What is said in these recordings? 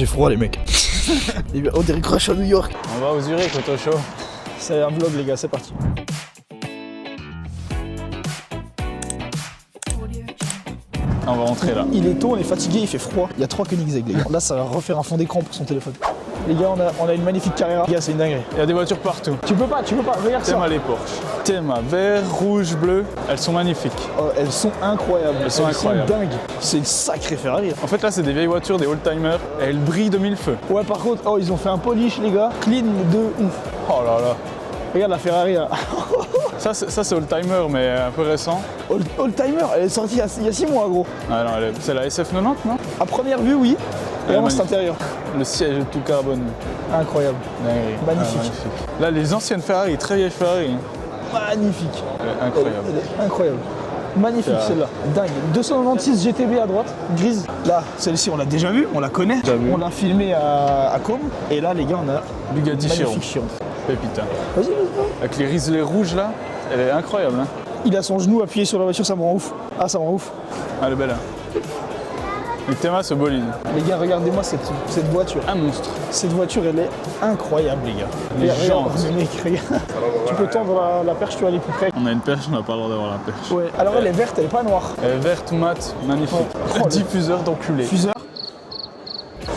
J'ai froid les mecs. On dirait crash à New York. On va aux Zurich, auto show. C'est un vlog les gars, c'est parti. On va rentrer là. Il est tôt, on est fatigué, il fait froid. Il y a 3 Koenigsegg les gars. Là ça va refaire un fond d'écran pour son téléphone. Les gars, on a une magnifique Carrera. Les gars, c'est une dinguerie. Il y a des voitures partout. Tu peux pas, regarde ça. Thème à les Porsche. Thème à vert, rouge, bleu. Elles sont magnifiques. Oh, elles sont incroyables. Elles sont incroyables. Dingues. C'est une sacrée Ferrari. En fait là c'est des vieilles voitures, des old-timers. Et elles brillent de mille feux. Ouais, par contre, oh, ils ont fait un polish les gars. Clean de ouf. Oh là là. Regarde la Ferrari là. Ça c'est old-timer mais un peu récent. Old timer, elle est sortie il y a 6 mois gros. Ah non, c'est la SF90 non? À première vue, oui. Et vraiment, cet intérieur. Le siège est tout carbone. Incroyable. Dinguerie. Magnifique. Ah, magnifique. Là les anciennes Ferrari, très vieilles Ferrari. Magnifique. Incroyable. Elle est incroyable. Magnifique celle-là. Dingue. 296 GTB à droite, grise. Là, celle-ci, on l'a déjà vue, on la connaît. On l'a filmée à Côme. Et là, les gars, on a Bugatti Chiron. magnifique Chiron. Pépita. Vas-y, vas-y. Avec les riselets rouges là, elle est incroyable. Hein. Il a son genou appuyé sur la voiture, ça me rend ouf. Ah, ça me rend ouf. Ah, elle est belle. Hein. Le Thema, ce bolide. Les gars, regardez-moi cette voiture. Un monstre. Cette voiture, elle est incroyable, les gars. Les Regarde, jantes. mec, regarde. Tu peux tendre la perche, tu vas aller plus près. On a une perche, on n'a pas le droit d'avoir la perche. Ouais. Alors, elle est verte, elle est pas noire. Elle est verte, mat, magnifique. Oh, Diffuseur d'enculé. Diffuseur.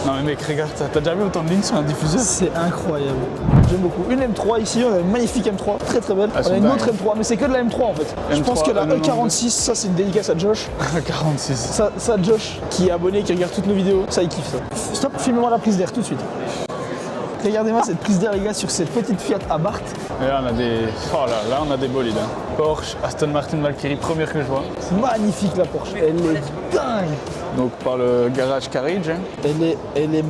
Non mais mec, regarde ça. T'as déjà vu autant de lignes sur un diffuseur? C'est incroyable. J'aime beaucoup. Une M3 ici, on a une magnifique M3, très très belle. Elles On a sont une dingues. autre M3, mais c'est que de la M3 en fait. Je M3, pense que la non, non, E46, ça c'est une dédicace à Josh. 46. Ça Josh, qui est abonné, qui regarde toutes nos vidéos, ça il kiffe ça. Stop, filme-moi la prise d'air tout de suite. Regardez-moi cette prise d'air les gars sur cette petite Fiat Abarth. Et là on a des. Oh là on a des bolides. Hein. Porsche, Aston Martin Valkyrie, première que je vois. C'est magnifique la Porsche, elle est dingue. Donc par le garage Carriage, hein. Elle est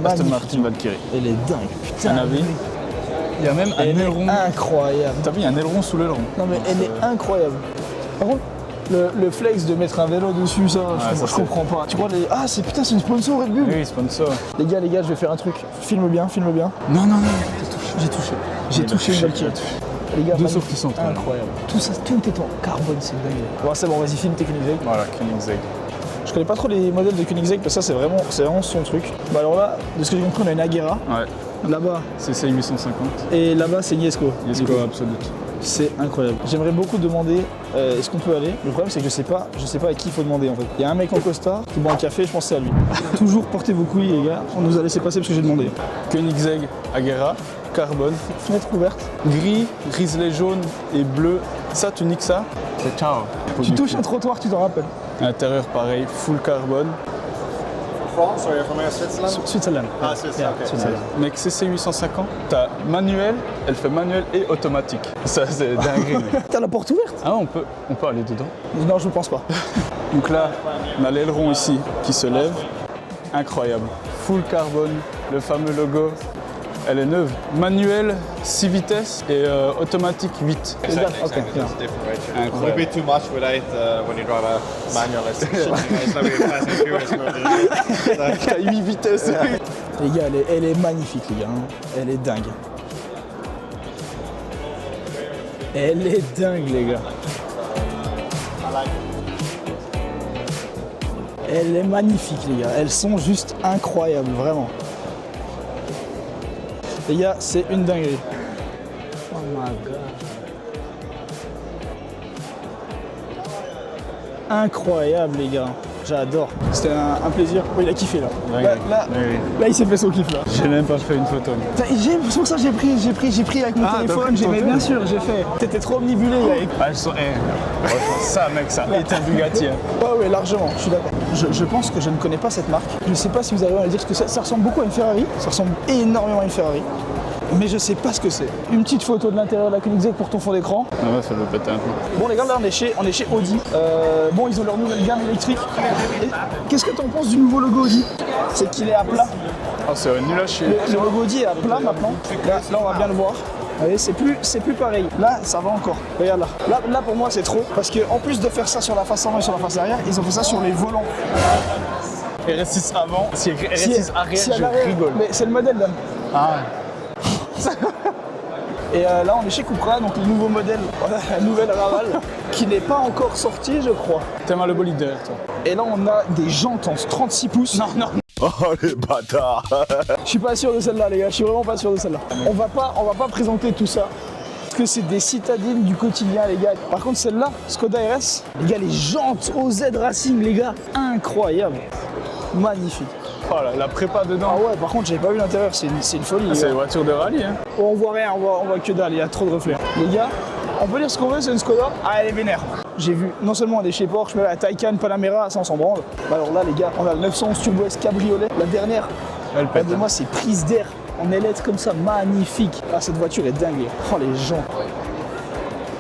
Aston magnifique. Martin Valkyrie. Elle est dingue, putain. Un avis. Il y a même un Elle aileron. est incroyable. T'as vu, il y a un aileron sous l'aileron. Non mais elle est incroyable. Par contre, le flex de mettre un vélo dessus, ça, je comprends pas. Tu crois les... Ah, c'est putain, c'est une sponsor Red Bull. Oui, sponsor. Les gars, je vais faire un truc. Filme bien, filme bien. Non. J'ai touché. J'ai touché une Valkyrie. Les gars, Deux magnifique. sauts qui sont incroyable. Tout ça, tout est en carbone, c'est dingue. Bon, c'est bon, vas-y, filme tes Koenigsegg. Voilà, Koenigsegg. Je connais pas trop les modèles de Koenigsegg parce que ça, c'est vraiment son truc. Bah alors là, de ce que j'ai compris, on a une Agera. Ouais. Là-bas. CC 850. Et là-bas, c'est une Jesko. Jesko Absolute. C'est incroyable. J'aimerais beaucoup demander est-ce qu'on peut aller. Le problème c'est que je sais pas à qui il faut demander en fait. Il y a un mec en costard qui boit un café, je pense que c'est à lui. Toujours portez vos couilles les gars. On nous a laissé passer parce que j'ai demandé. Koenigsegg Agera, carbone, Fenêtre ouverte. gris, griselet jaune et bleu. Ça, tu niques ça, c'est ciao. Tu touches un trottoir, tu t'en rappelles. À l'intérieur, pareil, full carbone. France, or you're from Switzerland? Switzerland. Ah, Switzerland, ok. Switzerland. Mec, CC 850, t'as manuel, elle fait manuel et automatique. Ça, c'est dingue. T'as la porte ouverte? Ah, on peut aller dedans. Non, je pense pas. Donc là, on a l'aileron ici qui se lève. Incroyable. Full carbone, le fameux logo. Elle est neuve. Manuel 6 vitesses et automatique 8. Exactly, Ok, yeah. It's a different ratio. Incroyable. Would it be too much without when you drive a manual? It's like a Fast and Furious movie. T'as 8 vitesses. Les gars, elle est magnifique les gars. Hein. Elle est dingue. Elle est dingue les gars. Elle est magnifique les gars. Elles sont juste incroyables, vraiment. Les gars, c'est une dinguerie. Oh my god. Incroyable les gars. J'adore. C'était un plaisir. Oh, il a kiffé là. Là, il s'est fait son kiff là. J'ai même pas fait une photo. C'est pour ça que j'ai pris avec mon Ah, t'as téléphone. pris une Mais photo. bien sûr, j'ai fait. T'étais trop omnibulé avec. Ah, elles sont. Franchement, ça, mec, ça est un Bugatti. Hein. Ouais, largement, je suis d'accord. Je pense que je ne connais pas cette marque. Je ne sais pas si vous arrivez à me dire, parce que ça ressemble beaucoup à une Ferrari. Ça ressemble énormément à une Ferrari. Mais je sais pas ce que c'est. Une petite photo de l'intérieur de la Koenigsegg pour ton fond d'écran. Ah ouais, ça veut péter un peu. Bon les gars, là on est chez Audi. Bon, ils ont leur nouvelle gamme électrique. Et qu'est-ce que t'en penses du nouveau logo Audi? C'est qu'il est à plat. Ah, c'est nul à chier. Le logo Audi est à plat maintenant. Là on va bien le voir. Vous voyez, c'est plus pareil. Là, ça va encore. Regarde là. Là pour moi, c'est trop. Parce qu'en plus de faire ça sur la face avant et sur la face arrière, ils ont fait ça sur les volants. RS6 avant, si RS6 arrière, Si à je l'arrière, rigole. Mais c'est le modèle là. Ah, Et là, on est chez Cupra, donc le nouveau modèle, la nouvelle Raval, qui n'est pas encore sorti, je crois. t'aimes le bolide derrière toi. Et là, on a des jantes en 36 pouces. Non. Oh les bâtards. Je suis pas sûr de celle-là, les gars. Je suis vraiment pas sûr de celle-là. On va pas présenter tout ça. Parce que c'est des citadines du quotidien, les gars. Par contre, celle-là, Skoda RS, les gars, les jantes OZ Racing, les gars, incroyable. Magnifique. Oh là, la prépa dedans. Ah ouais, par contre, j'avais pas vu l'intérieur, c'est une folie. les C'est gars. une voiture de rallye. Hein. On voit rien, on voit que dalle, il y a trop de reflets. Les gars, on peut dire ce qu'on veut, c'est une Skoda. Ah, elle est vénère. J'ai vu non seulement des chez Porsche, mais la Taycan Panamera, ça on s'en branle. Alors là, les gars, on a le 911 Turbo S Cabriolet. La dernière, Elle pète. regardez-moi ces prises d'air en ailette comme ça, magnifique. Ah, cette voiture est dingue, les gars. Oh, les gens.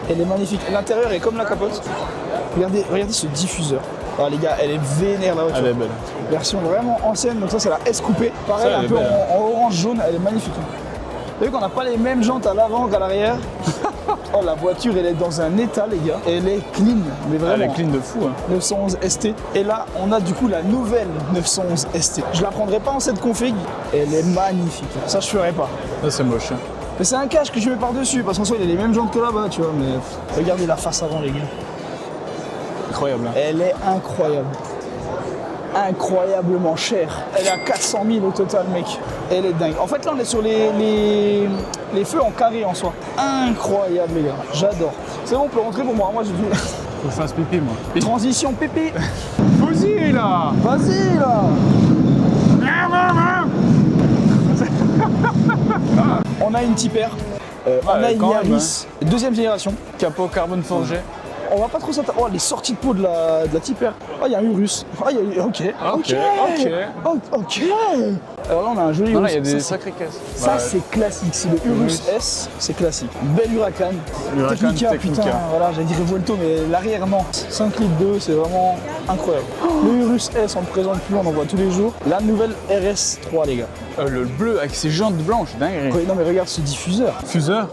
Elle est magnifique. L'intérieur est comme la capote. Regardez ce diffuseur. Ah, les gars, elle est vénère, la voiture. Elle est belle. Version vraiment ancienne, donc ça c'est la S coupée. Pareil, Ça, elle un est peu belle. en orange jaune, elle est magnifique. Vous voyez qu'on n'a pas les mêmes jantes à l'avant qu'à l'arrière. Oh, la voiture, elle est dans un état, les gars. Elle est clean, mais vraiment. Elle est clean de fou. Hein. 911 ST. Et là, on a du coup la nouvelle 911 ST. Je la prendrai pas en cette config. Elle est magnifique. Ça, je ferai pas. Ça, c'est moche. Hein. Mais c'est un cache que je mets par-dessus, parce qu'en soi, il a les mêmes jantes que là-bas, tu vois. Mais regardez la face avant, les gars. Incroyable. Hein. Elle est incroyable. Incroyablement chère. Elle est à 400 000 au total, mec. Elle est dingue. En fait, là, on est sur les feux en carré en soi. Incroyable, les gars. J'adore. C'est bon, on peut rentrer pour moi. Moi, j'ai vu. Faut que je fasse pipi, moi. Transition pépé. Vas-y, là. Vas-y, là. On a une Tipper. On a une quand même, Yaris. Deuxième génération. Capot carbone forgé. On va pas trop s'attendre. Oh, les sorties de peau de la Tipper. Oh, il y a un Urus. Oh, il y a... Ok. Ok. Oh, ok. Alors là, on a un joli Non, là, Urus. il y a des Ça, sacrées caisses. ça, c'est classique. C'est le Urus S. C'est classique. Belle Huracan. Huracan Technica, Technica. putain. Voilà, j'allais dire Revuelto, mais l'arrière, non. 5 litres 2, c'est vraiment incroyable. Le Urus S, on ne présente plus, on en voit tous les jours. La nouvelle RS3, les gars. Le bleu avec ses jantes blanches, dingue. Ouais, non, mais regarde ce diffuseur. Fuseur.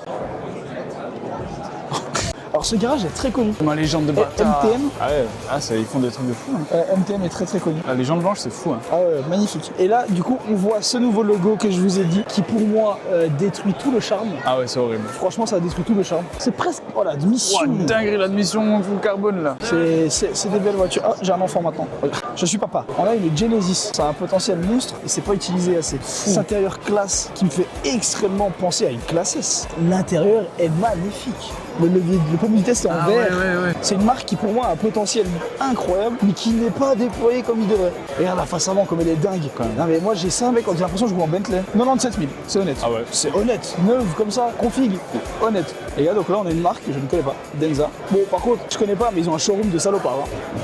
Alors, ce garage est très connu. Ma légende de bâtard. MTM. Ah ouais, ah, ça, ils font des trucs de fou. Hein. MTM est très très connu. La légende blanche, c'est fou. Hein. Ah ouais, magnifique. Et là, du coup, on voit ce nouveau logo que je vous ai dit, qui pour moi détruit tout le charme. Ah ouais, c'est horrible. Franchement, ça détruit tout le charme. C'est presque... Oh, l'admission. Ouah, dinguerie, l'admission full carbone, là. C'est des belles voitures. Ah, j'ai un enfant maintenant. Je suis papa. On a une Genesis. Ça a un potentiel monstre et c'est pas utilisé assez. Cet intérieur classe qui me fait extrêmement penser à une classe S. L'intérieur est magnifique. Le pompe de vitesse est en verre. ouais. C'est une marque qui pour moi a un potentiel incroyable, mais qui n'est pas déployé comme il devrait. Regarde la face avant comme elle est dingue. Non mais moi j'ai ça mec, quand j'ai l'impression que je roule en Bentley. 97 000, c'est honnête. Ah ouais. C'est honnête, neuve comme ça, config, honnête. Les gars, donc là on a une marque que je ne connais pas, Denza. Bon par contre, je connais pas, mais ils ont un showroom de salopard. Hein.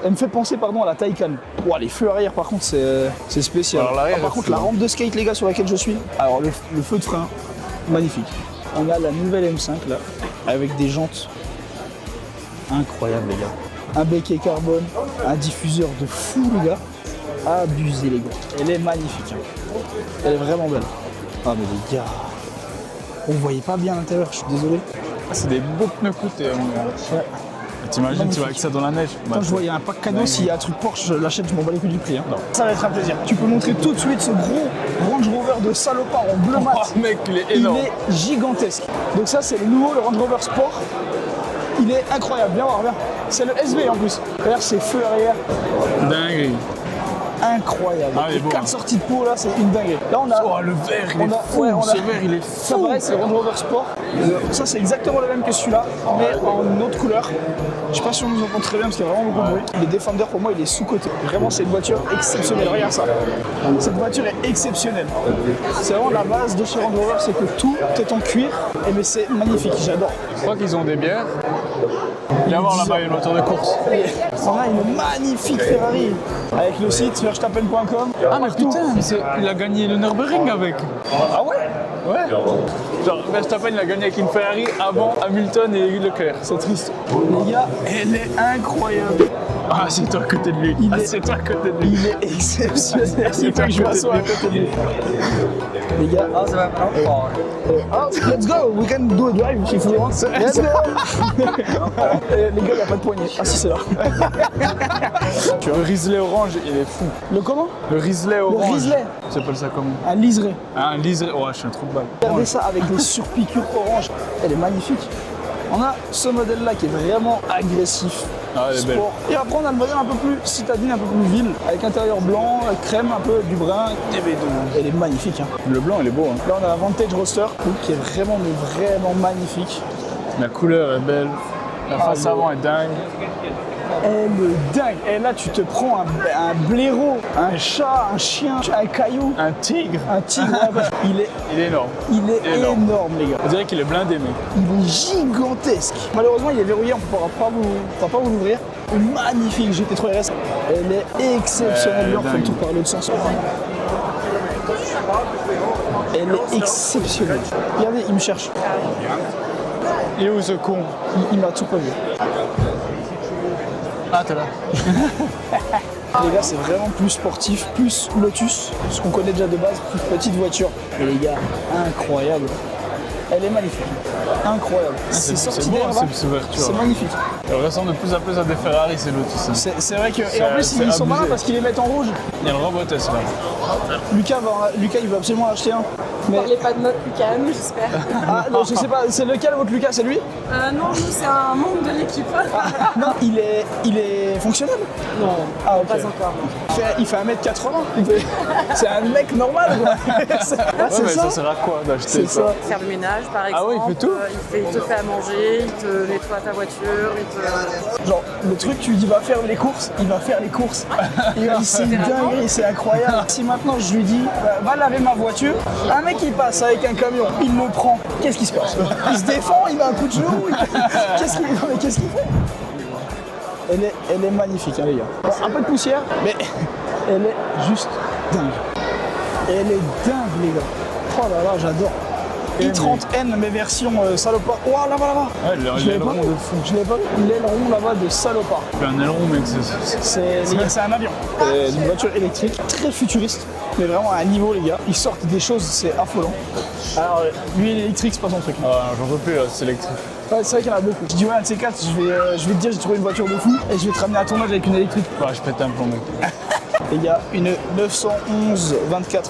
Elle me fait penser à la Taycan. Ouah, les feux arrière par contre c'est spécial. Alors, l'arrière, par est contre fou, la hein. rampe de skate les gars sur laquelle je suis. Alors le feu de frein, magnifique. On a la nouvelle M5 là, avec des jantes incroyables les gars. Un béquet carbone, un diffuseur de fou les gars. Abusé les gars. Elle est magnifique. Hein. Elle est vraiment belle. Ah mais les gars, on voyait pas bien l'intérieur, je suis désolé. Ah, c'est des beaux pneus coûtés, mon gars. Ouais. T'imagines, tu vas avec ça dans la neige. Quand je vois il y a un pack cadeau, s'il y a un truc Porsche, je l'achète, je m'en bats les couilles du prix. Hein. Ça va être un plaisir. Tu peux montrer tout de suite ce gros Range Rover de salopard en bleu mat. Oh, mec, il est Il énorme. est gigantesque. Donc ça c'est le nouveau, le Range Rover Sport. Il est incroyable, viens voir, viens. C'est le SV en plus. Regarde ses feux arrière, Dingue. incroyable. Ah, il est Les beau, 4 hein. sorties de peau là, c'est une dinguerie. Là on a... Oh, le vert, il est on a- fou. ouais, on a- Ce vert, il est Ça fou. pareil, c'est le Range Rover Sport. Ça c'est exactement le même que celui-là, mais en une autre couleur. Je sais pas si on nous entend très bien parce qu'il y a vraiment beaucoup de bruit. Le Defender pour moi il est sous-coté. Vraiment c'est une voiture exceptionnelle, regarde ça. Cette voiture est exceptionnelle. C'est vraiment la base de chez Range Rover, c'est que tout est en cuir. Et mais c'est magnifique, j'adore. Je crois qu'ils ont des bières. Viens voir là-bas, il y a une voiture de course. On a une magnifique Ferrari avec le site verstappen.com. Ah, mais putain, il a gagné le Nürburgring avec. Ah ouais? Ouais. Genre, Verstappen, il a gagné avec une Ferrari avant Hamilton et Leclerc. C'est triste. Les gars, elle est incroyable. Ah, c'est toi à côté de lui. Il Ah, est- c'est toi à côté de lui. Il est exceptionnel. C'est Il faut que je m'assoie à côté de lui. Les gars, let's go, we can do a drive if you want. Let's go. Les gars, il n'y a pas de poignée. Ah si, c'est là. Le Risley orange, il est fou. Le comment? Le Risley orange. Risley. Tu appelles ça comment? Un liseré. Ah, un liseré. Ouais, je suis un trou de balle. Regardez ça avec les surpiqûres orange. Elle est magnifique. On a ce modèle-là qui est vraiment agressif. Ah, elle est belle. sport. Et après, on a le modèle un peu plus citadine, un peu plus ville, avec intérieur blanc, crème, un peu du brun. Elle est magnifique. Hein. Le blanc, il est beau. Hein. Là, on a la Vantage Roadster qui est vraiment, mais vraiment magnifique. La couleur est belle. La face avant est dingue. Elle est dingue. Et là, tu te prends un blaireau, un chat, un chien, un caillou, Un tigre. un tigre. Ouais, bah, il est énorme. énorme, les gars. On dirait qu'il est blindé, mec. Il est gigantesque. Malheureusement, il est verrouillé, on ne pourra pas vous l'ouvrir. Magnifique GT3 RS. Elle est exceptionnelle. Là, on fait le tour par l'autre sens. Elle est exceptionnelle. Regardez, il me cherche. Il est où ce con? Il m'a tout pas vu. Ah, t'es là. Les gars, c'est vraiment plus sportif, plus Lotus, ce qu'on connaît déjà de base, plus petite voiture. Et les gars, incroyable. Elle est magnifique. Incroyable. C'est sorti beau, d'air, hein, là. ces ouvertures. C'est magnifique. Elle ressemble de plus en plus à des Ferrari, c'est Lotus. Hein. C'est vrai que. Et C'est- en plus, c'est ils sont malins abusé. parce qu'ils les mettent en rouge. Il y a le robotesse là. Lucas, il veut absolument en acheter un. Mais. Parlez pas de notre Lucas, mais j'espère. Ah, non, je sais pas, c'est lequel votre Lucas? C'est lui? Non, nous, c'est un membre de l'équipe. Non, il est fonctionnel. Non, Ah, ok. pas encore. Il fait 1m80. C'est un mec normal, quoi. C'est Ouais, mais ça. ça sert à quoi d'acheter C'est ça. Faire le ménage, par exemple. Ah ouais, il fait tout Il te fait à manger, il te nettoie ta voiture, il te... Genre, le truc, tu lui dis va faire les courses, il va faire les courses. C'est une dinguerie, c'est incroyable. Si maintenant je lui dis va laver ma voiture, un mec il passe avec un camion, il le prend, qu'est-ce qui se passe? Il se défend, il met un coup de genou, qu'est-ce qu'il fait? Elle est magnifique, hein, les gars. Bon, un peu de poussière, mais elle est juste dingue. Elle est dingue, les gars. Oh là là, j'adore. i30N, mais version salopard. Oh là-bas, là-bas. Ouais, Je l'ai pas l'aileron vu. de fou. Je l'ai pas vu. L'aileron là-bas de salopard. C'est un aileron, mec. C'est un avion. C'est une voiture électrique, très futuriste, mais vraiment à un niveau, les gars. Ils sortent des choses, c'est affolant. Alors, lui, l'électrique, c'est pas son truc. Ah, j'en peux plus là, c'est électrique. Ouais, c'est vrai qu'il y en a beaucoup. Je dis, ouais, un de ces quatre, je vais te dire, j'ai trouvé une voiture de fou et je vais te ramener à tournage avec une électrique. Ouais, je pète un plomb, mec. Les gars, une 911 24E.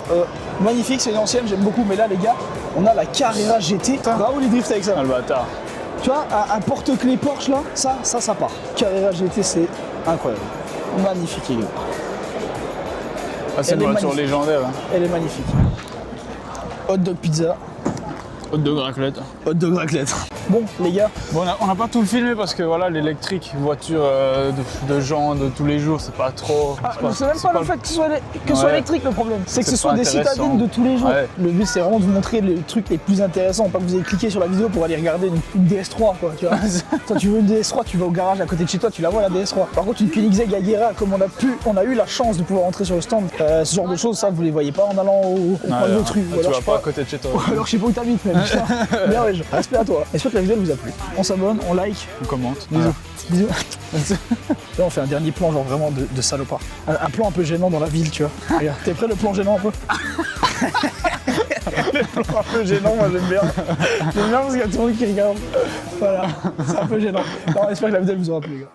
Magnifique, c'est une ancienne, j'aime beaucoup, mais là, les gars, on a la Carrera GT. Bravo les drifts avec ça. Ah, le bâtard. Tu vois, un porte-clés Porsche là, ça part. Carrera GT, c'est incroyable. Magnifique, les gars. Ah, c'est Elle une est voiture magnifique. légendaire. Hein. Elle est magnifique. Hot dog pizza, Hot dog raclette. hot dog raclette. Bon, les gars, Bon, on n'a pas tout filmé parce que voilà, l'électrique, voiture de gens de tous les jours, c'est pas trop. c'est même pas le fait que ce soit, Ouais. électrique le problème. C'est que C'est ce soit pas des intéressant. citadines de tous les jours. Ouais. Le but, c'est vraiment de vous montrer les trucs les plus intéressants. Pas que vous ayez cliqué sur la vidéo pour aller regarder une DS3, quoi. Tu vois. Toi, tu veux une DS3, tu vas au garage à côté de chez toi, tu la vois la DS3. Par contre, une Koenigsegg Agera, comme on a eu la chance de pouvoir entrer sur le stand, ce genre de choses, ça, vous les voyez pas en allant au coin de votre rue. Ou Tu alors, vas je sais pas à côté de chez toi. Ou alors je sais pas où t'habites même. Putain. Bien ouais, respect à toi. J'espère que la vidéo elle vous a plu. On s'abonne, on like. On commente. Bisous. Bisous. Là on fait un dernier plan genre vraiment de salopard. Un plan un peu gênant dans la ville, tu vois. Regarde, t'es prêt le plan gênant un peu? Le plan un peu gênant, moi j'aime bien. J'aime bien parce qu'il y a tout le monde qui regarde. Voilà, c'est un peu gênant. Non, on espère que la vidéo elle vous aura plu les gars.